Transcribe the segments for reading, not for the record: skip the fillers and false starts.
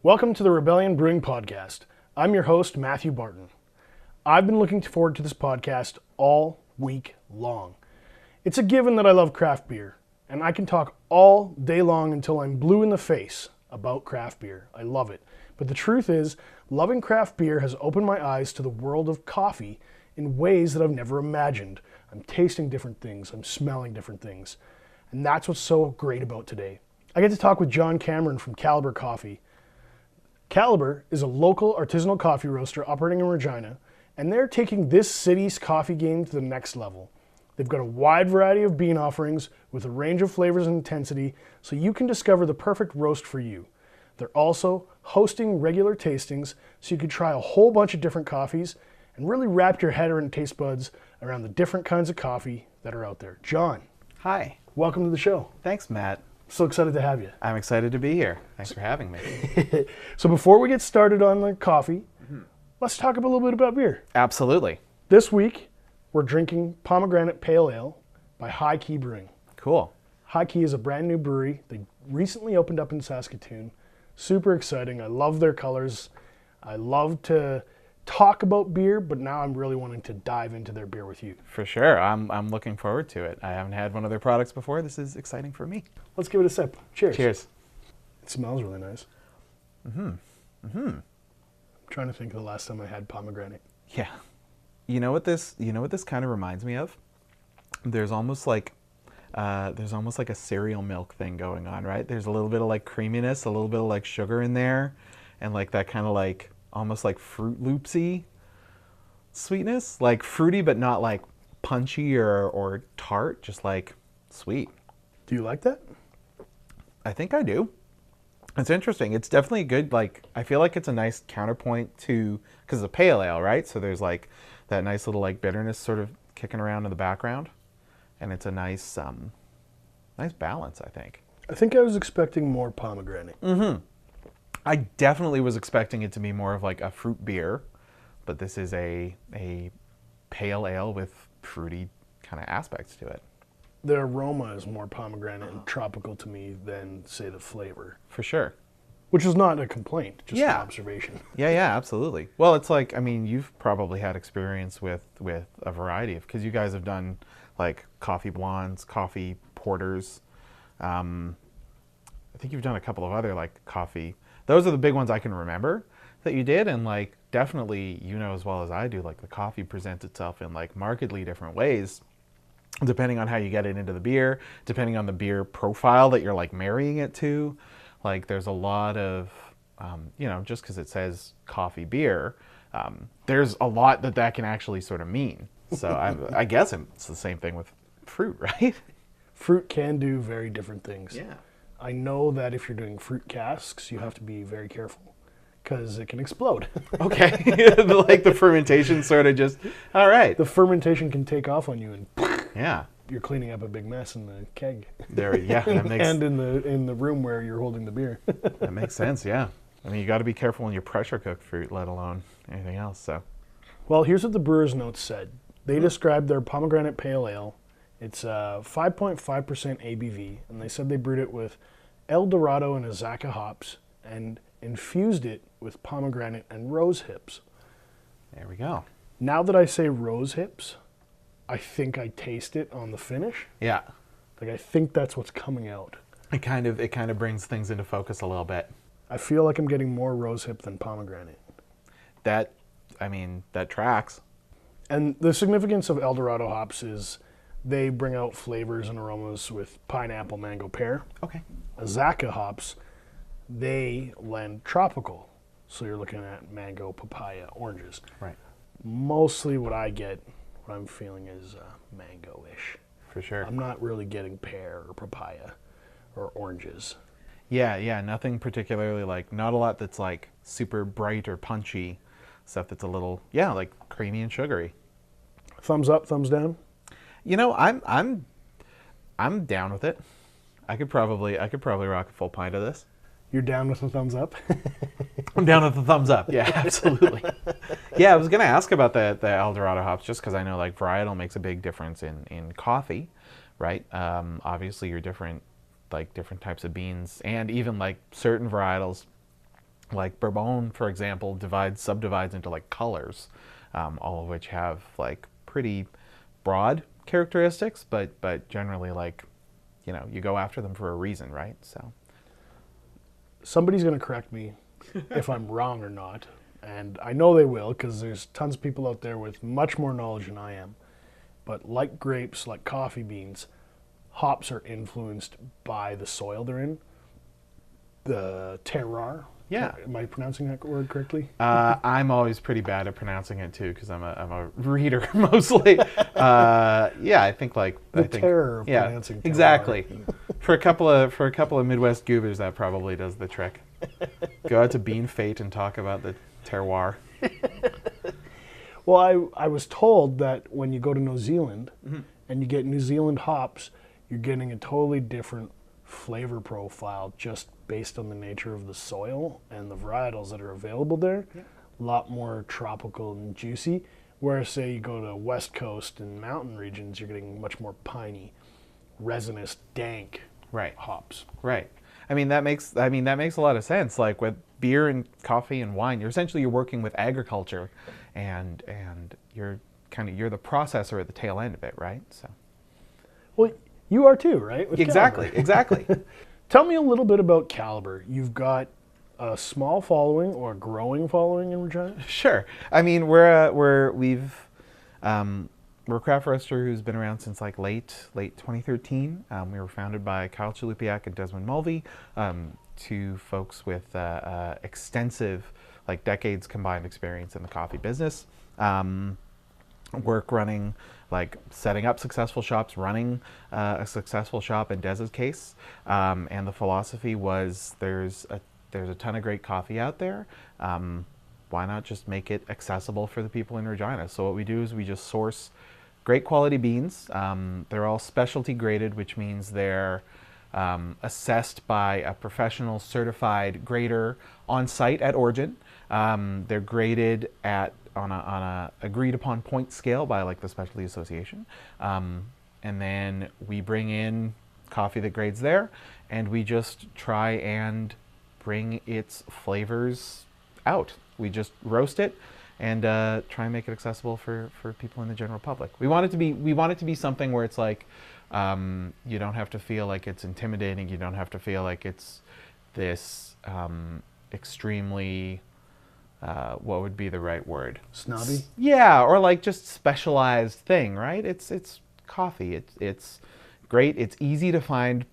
Welcome to the Rebellion Brewing Podcast. I'm your host, Matthew Barton. I've been looking forward to this podcast all week long. It's a given that I love craft beer, and I can talk all day long until I'm blue in the face about craft beer. I love it. But the truth is, loving craft beer has opened my eyes to the world of coffee in ways that I've never imagined. I'm tasting different things, I'm smelling different things, and that's what's so great about today. I get to talk with John Cameron from Caliber Coffee. Caliber is a local artisanal coffee roaster operating in Regina, and they're taking this city's coffee game to the next level. They've got a wide variety of bean offerings with a range of flavors and intensity, so you can discover the perfect roast for you. They're also hosting regular tastings, so you can try a whole bunch of different coffees and really wrap your head and taste buds around the different kinds of coffee that are out there. John. Hi. Welcome to the show. Thanks, Matt. So excited to have you. I'm excited to be here. Thanks for having me. So before we get started on the coffee, let's talk a little bit about beer. Absolutely. This week, we're drinking Pomegranate Pale Ale by High Key Brewing. Cool. High Key is a brand new brewery. They recently opened up in Saskatoon. Super exciting. I love their colors. I love to talk about beer, but now I'm really wanting to dive into their beer with you. For sure. I'm looking forward to it. I haven't had one of their products before. This is exciting for me. Let's give it a sip. Cheers. Cheers. It smells really nice. I'm trying to think of the last time I had pomegranate. Yeah. You know what this kind of reminds me of? There's almost like a cereal milk thing going on, right? There's a little bit of like creaminess, a little bit of like sugar in there, and like that kind of like almost like Fruit Loopsy sweetness, like fruity but not like punchy or tart, just like sweet. Do you like that? I think I do. It's interesting. It's definitely good. Like, I feel like it's a nice counterpoint to, because it's a pale ale, right? So there's like that nice little like bitterness sort of kicking around in the background, and it's a nice balance, I think. I think I was expecting more pomegranate. I definitely was expecting it to be more of like a fruit beer, but this is a pale ale with fruity kind of aspects to it. The aroma is more pomegranate and tropical to me than, say, the flavor. For sure. Which is not a complaint, just an observation. Yeah, absolutely. Well, it's like, I mean, you've probably had experience with a variety of, because you guys have done like coffee blondes, coffee porters. I think you've done a couple of other like coffee. Those are the big ones I can remember that you did, and like definitely, you know as well as I do, like the coffee presents itself in like markedly different ways, depending on how you get it into the beer, depending on the beer profile that you're like marrying it to. Like there's a lot of, just because it says coffee beer, there's a lot that can actually sort of mean. So I guess it's the same thing with fruit, right? Fruit can do very different things. Yeah. I know that if you're doing fruit casks, you have to be very careful because it can explode. Okay. Like the fermentation sort of just, all right. The fermentation can take off on you and yeah, you're cleaning up a big mess in the keg. There, yeah. And in the room where you're holding the beer. That makes sense, yeah. I mean, you got to be careful when you pressure cook fruit, let alone anything else, so. Well, here's what the brewer's notes said. They described their Pomegranate Pale Ale. It's 5.5% ABV, and they said they brewed it with El Dorado and Azacca hops and infused it with pomegranate and rose hips. There we go. Now that I say rose hips, I think I taste it on the finish. Yeah. Like I think that's what's coming out. It kind of brings things into focus a little bit. I feel like I'm getting more rose hip than pomegranate. That tracks. And the significance of El Dorado hops is they bring out flavors and aromas with pineapple, mango, pear. Okay. Azacca hops, they lend tropical. So you're looking at mango, papaya, oranges. Right. Mostly what I'm feeling is mango-ish. For sure. I'm not really getting pear or papaya or oranges. Yeah, nothing particularly like, not a lot that's like super bright or punchy. Stuff that's a little, like creamy and sugary. Thumbs up, thumbs down? You know, I'm down with it. I could probably rock a full pint of this. You're down with the thumbs up? I'm down with the thumbs up. Yeah, absolutely. Yeah, I was going to ask about the El Dorado hops just because I know like varietal makes a big difference in coffee, right? Obviously, you're different types of beans, and even like certain varietals Like Bourbon, for example, subdivides into like colors, all of which have like pretty broad characteristics, but generally like, you go after them for a reason, right? So Somebody's going to correct me if I'm wrong or not, and I know they will because there's tons of people out there with much more knowledge than I am. But like grapes, like coffee beans, hops are influenced by the soil they're in, the terroir. yeah. Am I pronouncing that word correctly? I'm always pretty bad at pronouncing it too because I'm a reader mostly. Yeah, I think Terror of pronouncing terroir. Exactly. For a couple of Midwest goobers, that probably does the trick. Go out to Bean Fate and talk about the terroir. Well, I was told that when you go to New Zealand Mm-hmm. and you get New Zealand hops, you're getting a totally different flavor profile just based on the nature of the soil and the varietals that are available there. Yeah. A lot more tropical and juicy. Whereas, say, you go to West Coast and mountain regions, you're getting much more piney, resinous, dank Right. hops. Right. I mean that makes a lot of sense. Like with beer and coffee and wine, you're working with agriculture, and you're the processor at the tail end of it, right? So Well, you are too, right? With exactly, Caliber. exactly. Tell me a little bit about Caliber. You've got a small following or a growing following in Regina? Sure. I mean, we're a craft roaster who's been around since like late 2013. We were founded by Kyle Chalupiak and Desmond Mulvey, two folks with extensive, like decades combined experience in the coffee business. Work running, like setting up successful shops, running a successful shop in Des's case, and the philosophy was there's a ton of great coffee out there. Why not just make it accessible for the people in Regina? So what we do is we just source great quality beans. They're all specialty graded, which means they're assessed by a professional certified grader on site at origin. They're graded on a agreed upon point scale by like the specialty association. And then we bring in coffee that grades there, and we just try and bring its flavors out. We just roast it and try and make it accessible for people in the general public. We want it to be something where it's like you don't have to feel like it's intimidating. You don't have to feel like it's this extremely what would be the right word? Snobby? Yeah, or like just specialized thing, right? It's coffee. It's great. It's easy to find.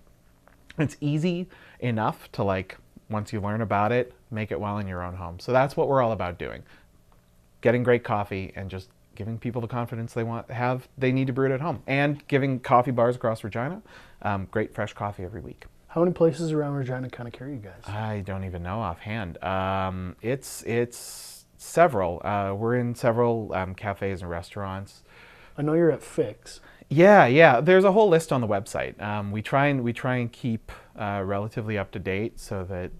It's easy enough to like once you learn about it, make it well in your own home. So that's what we're all about doing. Getting great coffee and just giving people the confidence they need to brew it at home, and giving coffee bars across Regina great fresh coffee every week. How many places around Regina kind of carry you guys? I don't even know offhand. It's several. We're in several cafes and restaurants. I know you're at Fix. Yeah. There's a whole list on the website. We try and keep relatively up to date so that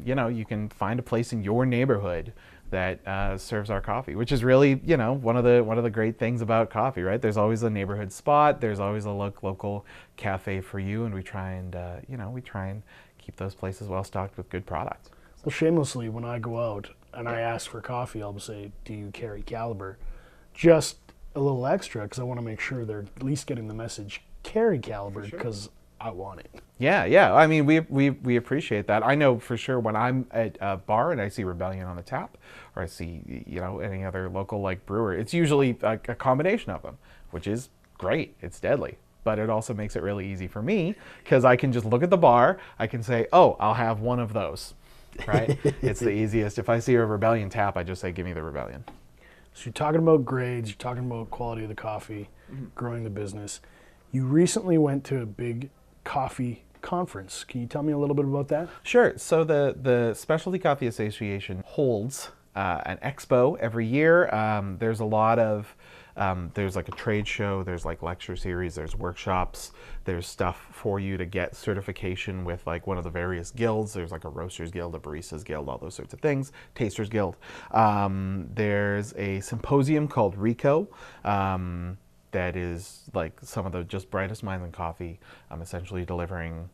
you can find a place in your neighborhood that serves our coffee, which is really one of the great things about coffee, right? There's always a neighborhood spot. There's always a local cafe for you, and we try and keep those places well stocked with good product. Well, shamelessly, when I go out and I ask for coffee, I'll say, "Do you carry Caliber?" Just a little extra because I want to make sure they're at least getting the message, carry Caliber, because I want it. Yeah. I mean, we appreciate that. I know for sure when I'm at a bar and I see Rebellion on the tap, or I see any other local like brewer, it's usually a combination of them, which is great. It's deadly, but it also makes it really easy for me because I can just look at the bar. I can say, "Oh, I'll have one of those." Right? It's the easiest. If I see a Rebellion tap, I just say, "Give me the Rebellion." So you're talking about grades, you're talking about quality of the coffee, growing the business. You recently went to a big coffee conference. Can you tell me a little bit about that? Sure. So the Specialty Coffee Association holds an expo every year. There's a lot of there's like a trade show, there's like lecture series, there's workshops, there's stuff for you to get certification with like one of the various guilds. There's like a Roasters Guild, a Baristas Guild, all those sorts of things, Tasters Guild. There's a symposium called RICO that is like some of the just brightest minds in coffee, essentially delivering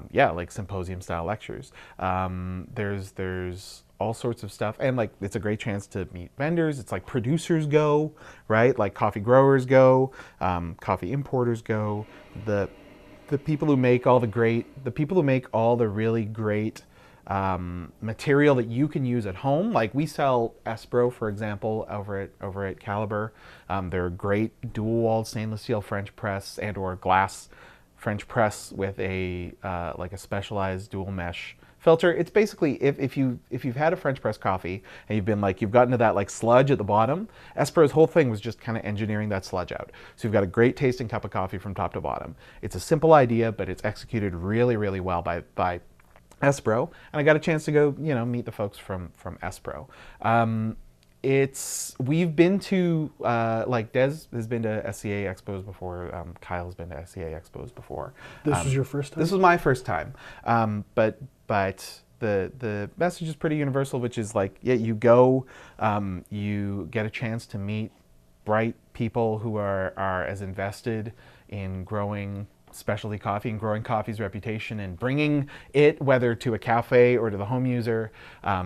like symposium style lectures. There's all sorts of stuff, and like it's a great chance to meet vendors. It's like producers go, right? Like coffee growers go, coffee importers go. The people who make all the really great material that you can use at home. Like we sell Esper, for example, over at Caliber. They're a great dual-walled stainless steel French press and or glass French press with a like a specialized dual mesh filter. It's basically if you've had a French press coffee and you've gotten to that like sludge at the bottom, Esper's whole thing was just kind of engineering that sludge out. So you've got a great tasting cup of coffee from top to bottom. It's a simple idea, but it's executed really, really well by Espro, and I got a chance to go, meet the folks from Espro. We've been to like Des has been to SCA expos before. Kyle's been to SCA expos before. This was your first time? This was my first time, but the message is pretty universal, which is like, yeah, you go, you get a chance to meet bright people who are as invested in growing specialty coffee and growing coffee's reputation and bringing it, whether to a cafe or to the home user,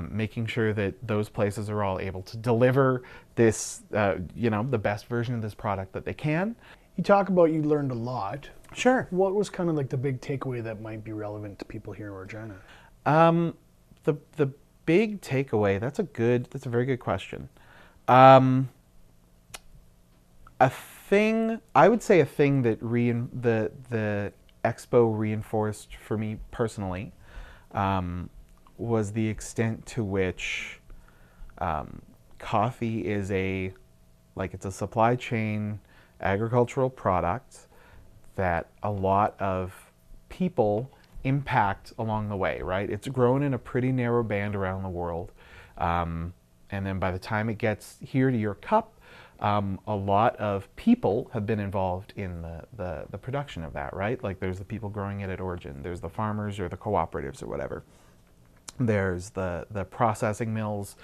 making sure that those places are all able to deliver this, the best version of this product that they can. You talk about you learned a lot. Sure. What was kind of like the big takeaway that might be relevant to people here in Regina? The big takeaway, that's a very good question. I would say a thing that the expo reinforced for me personally was the extent to which coffee is it's a supply chain agricultural product that a lot of people impact along the way, right? It's grown in a pretty narrow band around the world. And then by the time it gets here to your cup, a lot of people have been involved in the production of that, right? Like there's the people growing it at origin, there's the farmers or the cooperatives or whatever. There's the processing mills,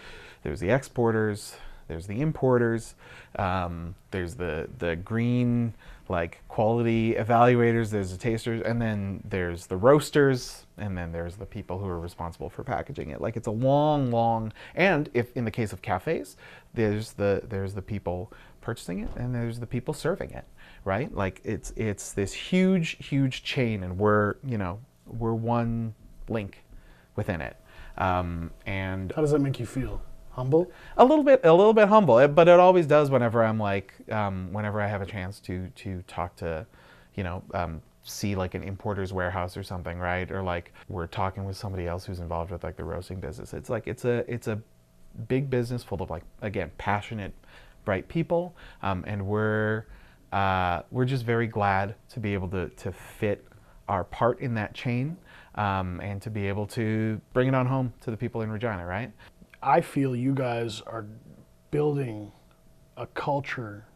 there's the exporters, there's the importers, there's the green quality evaluators, there's the tasters, and then there's the roasters, and then there's the people who are responsible for packaging it. Like it's a long, and if in the case of cafes, there's the people purchasing it, and there's the people serving it, right? Like it's this huge chain, and we're one link within it. And how does that make you feel? Humble? A little bit humble, but it always does whenever I'm whenever I have a chance to talk to, see like an importer's warehouse or something, right? Or like we're talking with somebody else who's involved with like the roasting business. It's like it's a big business full of again passionate, bright people, and we're just very glad to be able to fit our part in that chain, and to be able to bring it on home to the people in Regina, right? I feel you guys are building a culture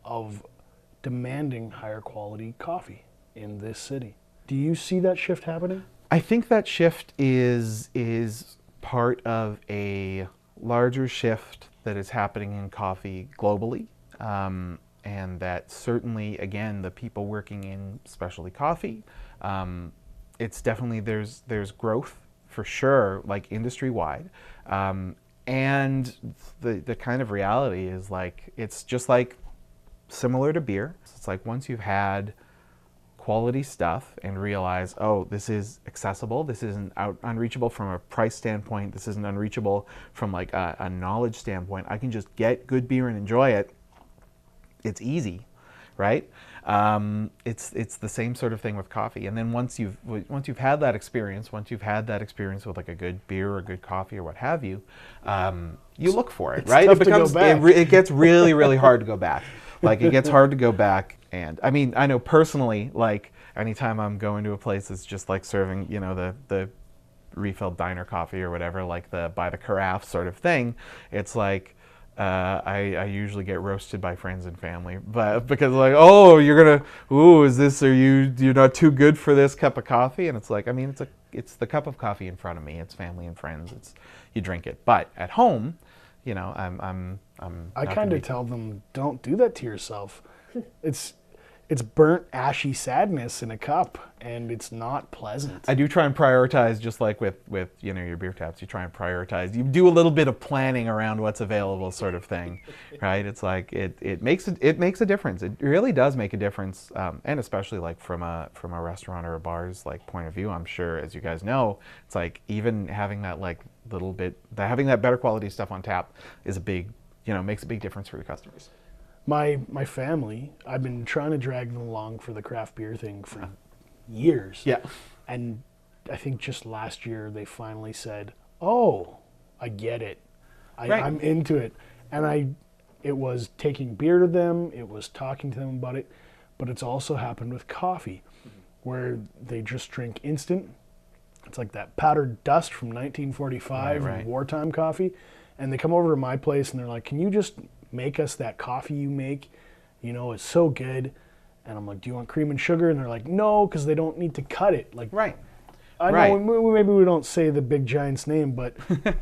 of demanding higher quality coffee in this city. Do you see that shift happening? I think that shift is part of a larger shift that is happening in coffee globally, and that certainly, again, the people working in specialty coffee, it's definitely there's growth for sure, like industry-wide. And the kind of reality is it's just similar to beer. It's like once you've had quality stuff and realize, oh, this is accessible, this isn't unreachable from a price standpoint, this isn't unreachable from a knowledge standpoint, I can just get good beer and enjoy it, it's easy, right? It's the same sort of thing with coffee. And then once you've had that experience, with a good beer or a good coffee or what have you, you look for it, right? It gets really, really hard to go back. It gets hard to go back. And I mean, I know personally, anytime I'm going to a place that's just serving, the refilled diner coffee or whatever, the by the carafe sort of thing, it's I usually get roasted by friends and family, but because oh, you're you're not too good for this cup of coffee, and it's it's the cup of coffee in front of me, it's family and friends, you drink it. But at home, I kind of tell them, don't do that to yourself. it's burnt, ashy sadness in a cup, and it's not pleasant. I do try and prioritize, just like with your beer taps. You try and prioritize. You do a little bit of planning around what's available, sort of thing, right? It's like it makes a difference. It really does make a difference, and especially like from a restaurant or a bar's like point of view. I'm sure, as you guys know, it's like even having that like little bit, having that better quality stuff on tap is a big, makes a big difference for your customers. My family, I've been trying to drag them along for the craft beer thing for years. Yeah. And I think just last year they finally said, "Oh, I get it. Right. I'm into it." And it was taking beer to them, it was talking to them about it, but it's also happened with coffee, where they just drink instant. It's like that powdered dust from 1945 Right. wartime coffee. And they come over to my place and they're like, "Can you just make us that coffee you make? It's so good." And I'm like, "Do you want cream and sugar?" And they're like, "No," because they don't need to cut it. Like, Right. I Right. know maybe we don't say the big giant's name, but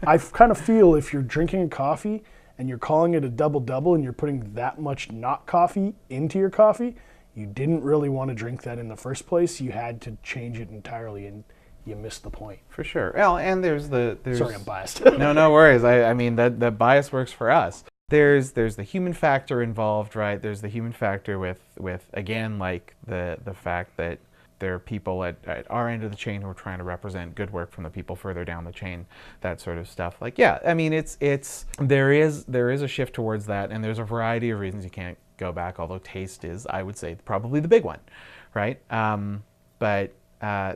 I kind of feel if you're drinking a coffee and you're calling it a double and you're putting that much not coffee into your coffee, you didn't really want to drink that in the first place. You had to change it entirely, and you missed the point. For sure. Well, and there's Sorry, I'm biased. No worries. I mean that bias works for us. There's the human factor involved, right? There's the human factor with again, like the fact that there are people at our end of the chain who are trying to represent good work from the people further down the chain, that sort of stuff. Like, yeah, I mean, there is a shift towards that, and there's a variety of reasons you can't go back, although taste is, I would say, probably the big one, right? But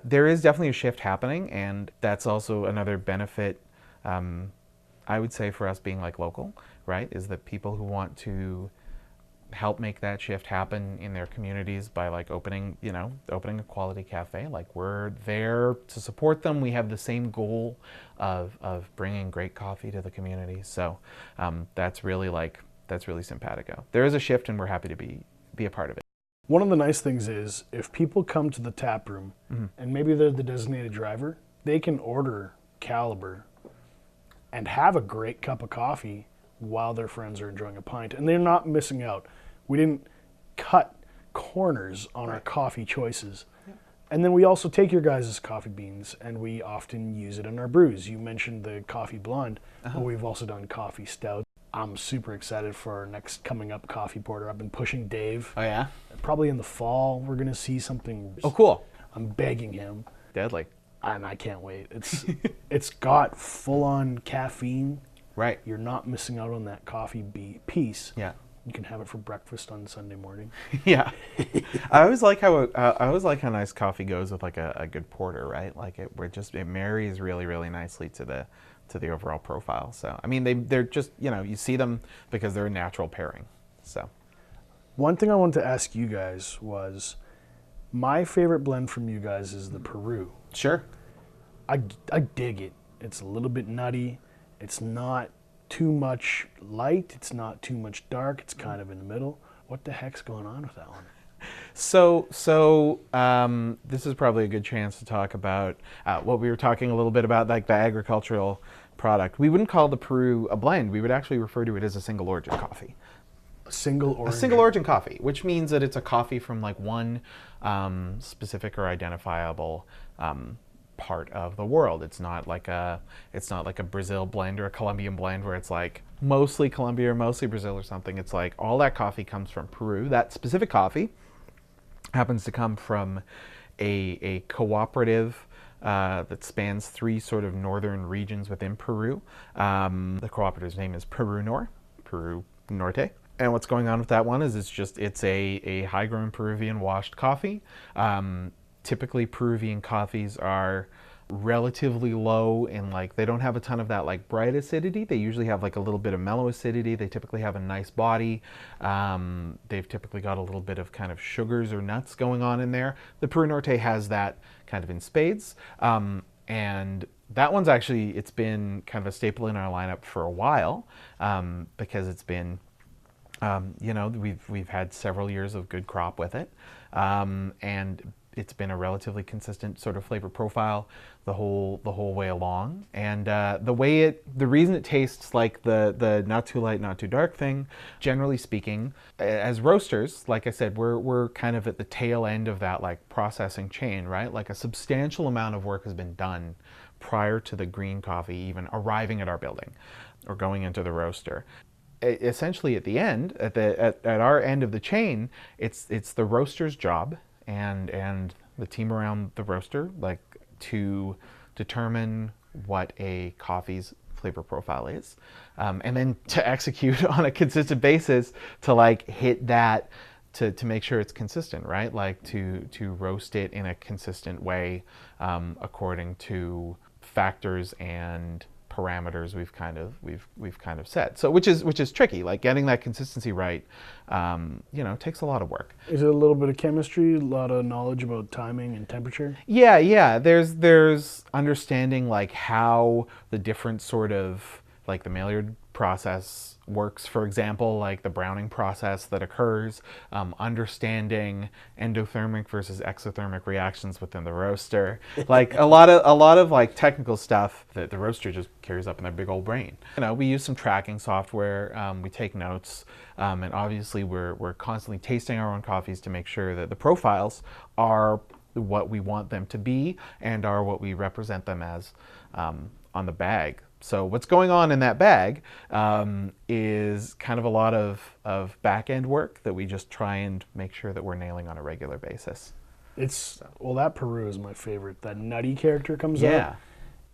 there is definitely a shift happening, and that's also another benefit, I would say, for us being like local, right? Is that people who want to help make that shift happen in their communities by like opening a quality cafe. Like, we're there to support them. We have the same goal of bringing great coffee to the community. So that's really simpatico. There is a shift, and we're happy to be a part of it. One of the nice things is if people come to the tap room and maybe they're the designated driver, they can order Caliber and have a great cup of coffee while their friends are enjoying a pint, and they're not missing out. We didn't cut corners on our coffee choices. Yeah. And then we also take your guys' coffee beans, and we often use it in our brews. You mentioned the coffee blonde, but we've also done coffee stout. I'm super excited for our next coming up coffee porter. I've been pushing Dave. Oh, yeah? Probably in the fall, we're going to see something. Oh, cool. I'm begging him. Deadly. And I can't wait. It's got full-on caffeine. Right. You're not missing out on that coffee piece. Yeah. You can have it for breakfast on Sunday morning. Yeah. I always like how nice coffee goes with like a good porter, right? Like it marries really, really nicely to the overall profile. So I mean they're just, you see them because they're a natural pairing. So one thing I wanted to ask you guys was, my favorite blend from you guys is the Peru. Sure. I dig it. It's a little bit nutty. It's not too much light. It's not too much dark. It's kind of in the middle. What the heck's going on with that one? So this is probably a good chance to talk about what we were talking a little bit about, like the agricultural product. We wouldn't call the Peru a blend. We would actually refer to it as a single origin coffee. A single origin coffee, which means that it's a coffee from like one specific or identifiable part of the world. It's not like a Brazil blend or a Colombian blend where it's like mostly Colombia or mostly Brazil or something. It's like all that coffee comes from Peru. That specific coffee happens to come from a cooperative that spans 3 sort of northern regions within Peru. The cooperative's name is Peru Norte. And what's going on with that one is it's a high-grown Peruvian washed coffee. Typically Peruvian coffees are relatively low in, like, they don't have a ton of that like bright acidity. They usually have like a little bit of mellow acidity. They typically have a nice body. They've typically got a little bit of kind of sugars or nuts going on in there. The Peru Norte has that kind of in spades. And that one's actually, it's been kind of a staple in our lineup for a while because it's been, we've had several years of good crop with it. And it's been a relatively consistent sort of flavor profile the whole way along. And the reason it tastes like the not too light, not too dark thing, generally speaking, as roasters, like I said, we're kind of at the tail end of that like processing chain, right? Like a substantial amount of work has been done prior to the green coffee even arriving at our building or going into the roaster. Essentially, at the end, at our end of the chain, it's the roaster's job and the team around the roaster, like, to determine what a coffee's flavor profile is, and then to execute on a consistent basis to like hit that, to make sure it's consistent, right? Like to roast it in a consistent way, according to factors and parameters we've kind of set. So which is tricky. Like getting that consistency right, takes a lot of work. Is it a little bit of chemistry, a lot of knowledge about timing and temperature? Yeah. There's understanding like how the different sort of like the Maillard process works, for example, like the browning process that occurs, understanding endothermic versus exothermic reactions within the roaster, like a lot of like technical stuff that the roaster just carries up in their big old brain. We use some tracking software, we take notes, and obviously we're constantly tasting our own coffees to make sure that the profiles are what we want them to be and are what we represent them as on the bag. So what's going on in that bag is kind of a lot of back-end work that we just try and make sure that we're nailing on a regular basis. Well, that Peru is my favorite. That nutty character comes out.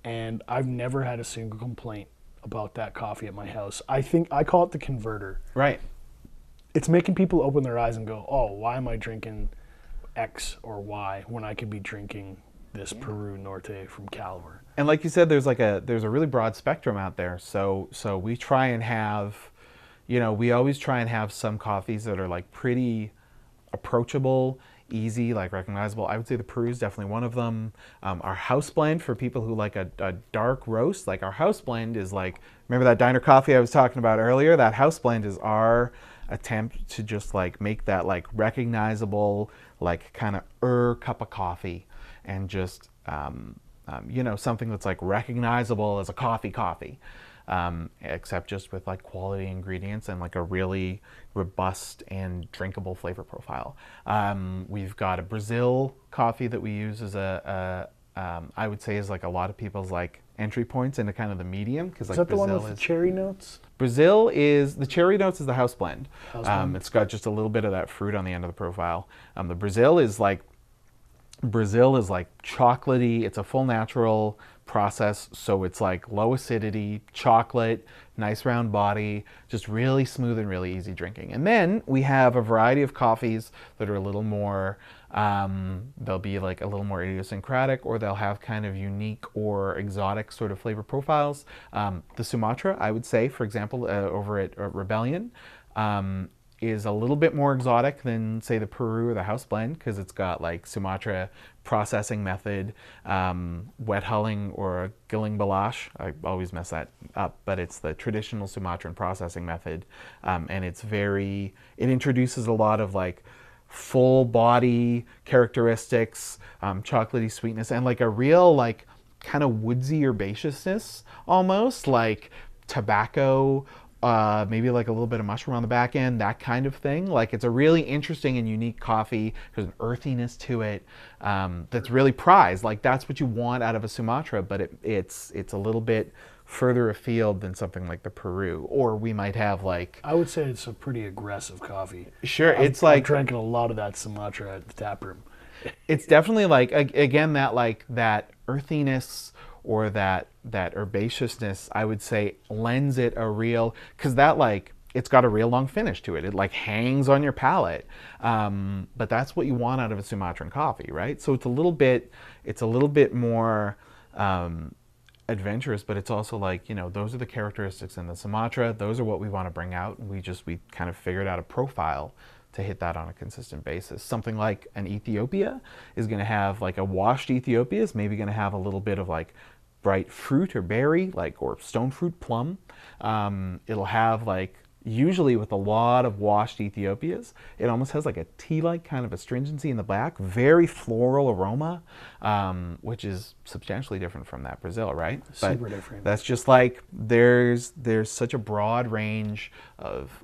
And I've never had a single complaint about that coffee at my house. I think I call it the converter. Right. It's making people open their eyes and go, oh, why am I drinking X or Y when I could be drinking this Peru Norte from Calvert? And like you said, there's a really broad spectrum out there. So we try and have, we always try and have some coffees that are like pretty approachable, easy, like recognizable. I would say the Peru is definitely one of them. Our house blend, for people who like a dark roast, like our house blend is like, remember that diner coffee I was talking about earlier? That house blend is our attempt to just like make that like recognizable, like kind of cup of coffee, and just something that's like recognizable as a coffee, except just with like quality ingredients and like a really robust and drinkable flavor profile. We've got a Brazil coffee that we use as I would say is like a lot of people's like entry points into kind of the medium, because like is that Brazil the one with the cherry notes? Brazil is the cherry notes is the house blend. It's got just a little bit of that fruit on the end of the profile. The Brazil is like chocolatey. It's a full natural process, so it's like low acidity, chocolate, nice round body, just really smooth and really easy drinking. And then we have a variety of coffees that are a little more, they'll be like a little more idiosyncratic, or they'll have kind of unique or exotic sort of flavor profiles. The Sumatra, I would say, for example, over at Rebellion, is a little bit more exotic than, say, the Peru or the house blend, because it's got like Sumatra processing method, wet hulling or gilling balash. I always mess that up, but it's the traditional Sumatran processing method, and it introduces a lot of like full body characteristics, chocolatey sweetness, and like a real like kind of woodsy herbaceousness, almost like tobacco, maybe like a little bit of mushroom on the back end, that kind of thing. Like it's a really interesting and unique coffee. There's an earthiness to it that's really prized. Like that's what you want out of a Sumatra, but it's a little bit further afield than something like the Peru. Or we might have like, I would say it's a pretty aggressive coffee. Sure, I've drank a lot of that Sumatra at the tap room. It's definitely like, again, that earthiness or that herbaceousness, I would say, lends it a real, because that like, it's got a real long finish to it. It like hangs on your palate, but that's what you want out of a Sumatran coffee, right? So it's a little bit more adventurous, but it's also like, those are the characteristics in the Sumatra. Those are what we want to bring out. We kind of figured out a profile to hit that on a consistent basis. Something like an Ethiopia is going to have like a washed Ethiopia is maybe going to have a little bit of like bright fruit or berry, like, or stone fruit plum. It'll have like, usually with a lot of washed Ethiopias, it almost has like a tea-like kind of astringency in the back, very floral aroma, which is substantially different from that Brazil, right? Super different. That's just like there's such a broad range of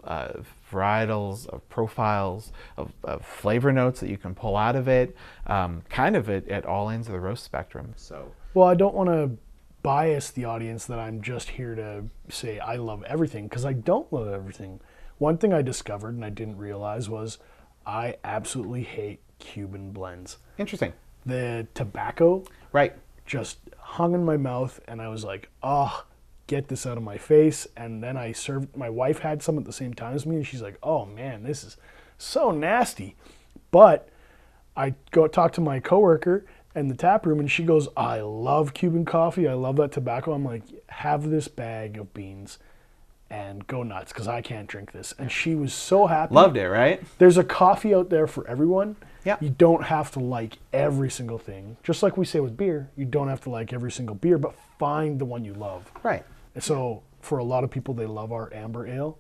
varietals, of profiles, of flavor notes that you can pull out of it, kind of at all ends of the roast spectrum. So, well, I don't want to bias the audience that I'm just here to say I love everything, because I don't love everything. One thing I discovered and I didn't realize was I absolutely hate Cuban blends. Interesting. The tobacco Right. just hung in my mouth, and I was like, oh, get this out of my face. And then my wife had some at the same time as me, and she's like, oh man, this is so nasty. But I go talk to my coworker in the tap room, and she goes, I love Cuban coffee. I love that tobacco. I'm like, have this bag of beans and go nuts, because I can't drink this. And she was so happy. Loved it, right? There's a coffee out there for everyone. Yeah. You don't have to like every single thing. Just like we say with beer, you don't have to like every single beer, but find the one you love. Right. And so for a lot of people, they love our amber ale.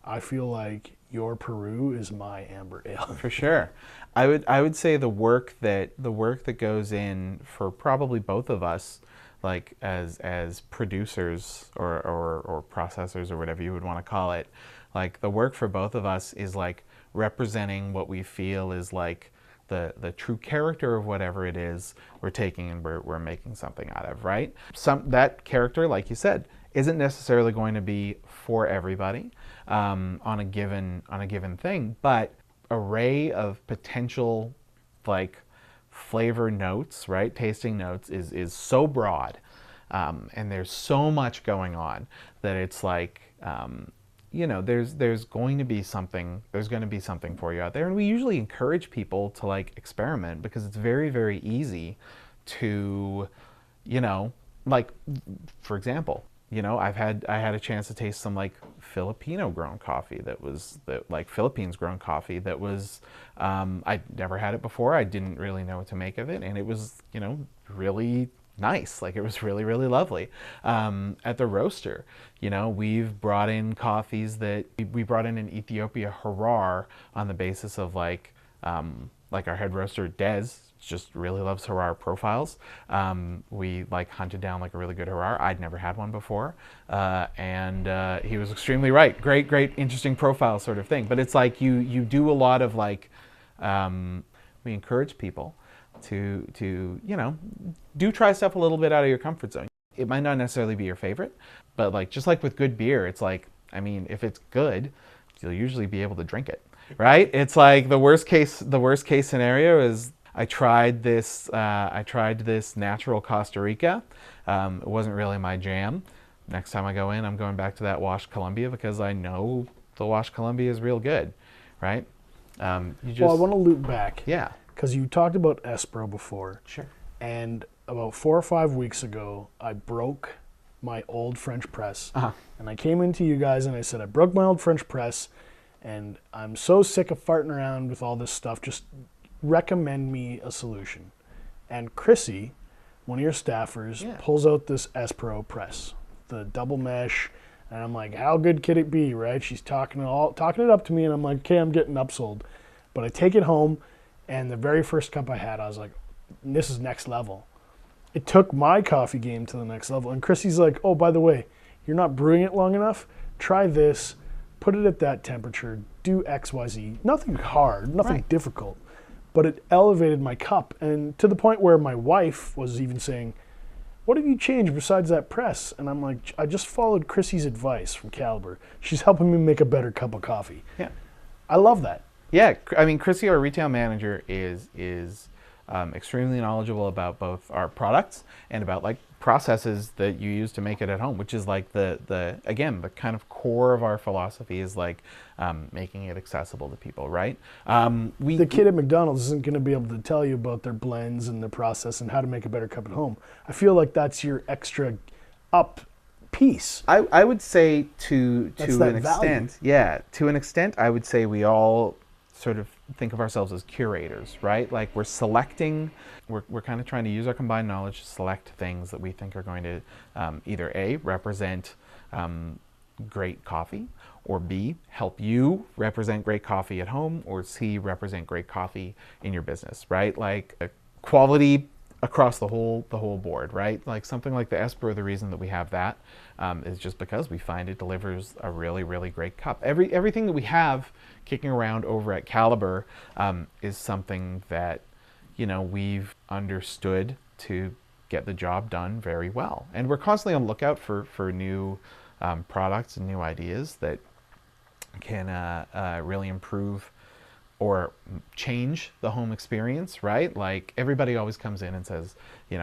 I feel like your Peru is my amber ale. For sure. I would say the work that goes in for probably both of us, like as producers or processors or whatever you would want to call it, like the work for both of us is like representing what we feel is like the true character of whatever it is we're taking and we're making something out of, right? That character, like you said, isn't necessarily going to be for everybody on a given thing, but array of potential like flavor notes, right? Tasting notes is so broad, and there's so much going on that it's like there's going to be something for you out there. And we usually encourage people to like experiment, because it's very, very easy to, like, for example, I had a chance to taste some like Filipino grown coffee Philippines grown coffee that was, I'd never had it before. I didn't really know what to make of it. And it was, really nice. Like, it was really, really lovely. At the roaster, we've brought in coffees that we brought in an Ethiopia Harar on the basis of like our head roaster Des just really loves Harar profiles. We like hunted down like a really good Harar. I'd never had one before, and he was extremely right. Great, interesting profile sort of thing. But it's like you do a lot of like we encourage people to do try stuff a little bit out of your comfort zone. It might not necessarily be your favorite, but like just like with good beer, it's like, I mean, if it's good, you'll usually be able to drink it, right? It's like the worst case scenario is I tried this natural Costa Rica. It wasn't really my jam. Next time I go in, I'm going back to that washed Columbia, because I know the washed Columbia is real good, right? Well, I want to loop back. Yeah. Because you talked about Esper before. Sure. And about 4 or 5 weeks ago, I broke my old French press. Uh-huh. And I came into you guys and I said, I broke my old French press, and I'm so sick of farting around with all this stuff. Just recommend me a solution. And Chrissy, one of your staffers, pulls out this Esper press, the double mesh. And I'm like, how good could it be, right? She's talking it up to me, and I'm like, okay, I'm getting upsold. But I take it home, and the very first cup I had, I was like, this is next level. It took my coffee game to the next level. And Chrissy's like, oh, by the way, you're not brewing it long enough. Try this, put it at that temperature, do X, Y, Z. Nothing hard, nothing difficult. But it elevated my cup, and to the point where my wife was even saying, what have you changed besides that press? And I'm like, I just followed Chrissy's advice from Caliber. She's helping me make a better cup of coffee. Yeah. I love that. Yeah, I mean, Chrissy, our retail manager, is extremely knowledgeable about both our products and about like processes that you use to make it at home, which is like the kind of core of our philosophy is like making it accessible to people, right? The kid at McDonald's isn't going to be able to tell you about their blends and their process and how to make a better cup at home. I feel like that's your extra up piece. I would say to an value. extent, to an extent, I would say we all sort of think of ourselves as curators, right? Like we're selecting, we're kind of trying to use our combined knowledge to select things that we think are going to either A, represent great coffee, or B, help you represent great coffee at home, or C, represent great coffee in your business, right? Like quality across the whole board, right? Like something like the Esper, the reason that we have that is just because we find it delivers a really, really great cup. Everything that we have kicking around over at Caliber is something that, we've understood to get the job done very well. And we're constantly on the lookout for new products and new ideas that can really improve or change the home experience, right? Like everybody always comes in and says,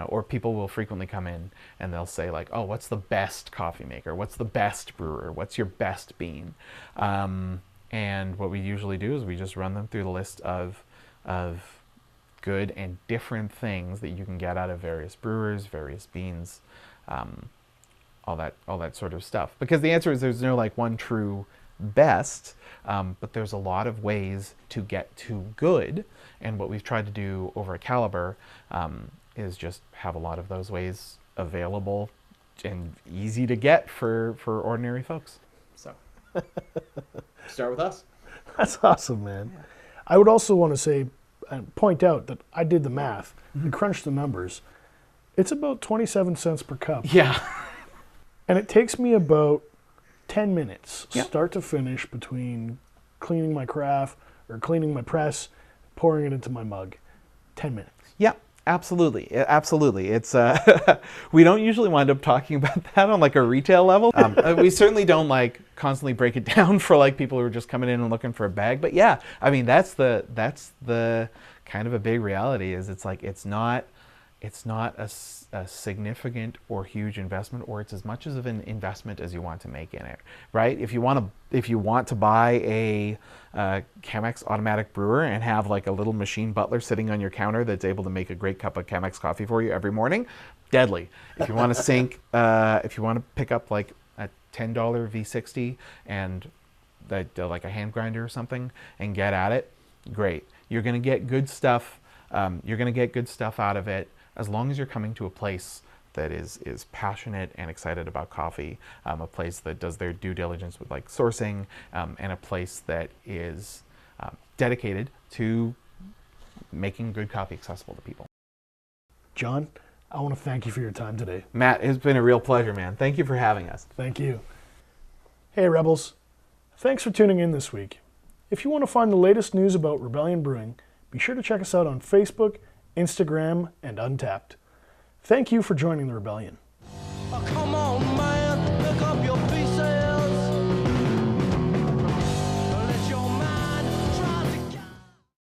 or people will frequently come in and they'll say like, oh, what's the best coffee maker? What's the best brewer? What's your best bean? And what we usually do is we just run them through the list of good and different things that you can get out of various brewers, various beans, all that sort of stuff. Because the answer is there's no like one true best, but there's a lot of ways to get to good. And what we've tried to do over at Caliber is just have a lot of those ways available and easy to get for ordinary folks. So, start with us. That's awesome, man. Yeah. I would also want to say and point out that I did the math and crunched the numbers. It's about 27 cents per cup. Yeah. And it takes me about 10 minutes, start to finish, between cleaning my carafe or cleaning my press, pouring it into my mug. 10 minutes. Yeah, absolutely. Absolutely. It's we don't usually wind up talking about that on like a retail level. We certainly don't like constantly break it down for like people who are just coming in and looking for a bag. But yeah, I mean, that's the kind of a big reality is it's like it's not a significant or huge investment, or it's as much as of an investment as you want to make in it, right? If you want to buy a Chemex automatic brewer and have like a little machine butler sitting on your counter that's able to make a great cup of Chemex coffee for you every morning, deadly. If you want to if you want to pick up like a $10 V60 and like a hand grinder or something and get at it, great. You're going to get good stuff. You're going to get good stuff out of it, as long as you're coming to a place that is passionate and excited about coffee, a place that does their due diligence with like sourcing, and a place that is dedicated to making good coffee accessible to people. John, I want to thank you for your time today. Matt, it's been a real pleasure, man. Thank you for having us. Thank you. Hey, Rebels. Thanks for tuning in this week. If you want to find the latest news about Rebellion Brewing, be sure to check us out on Facebook, Instagram, and Untapped. Thank you for joining the Rebellion.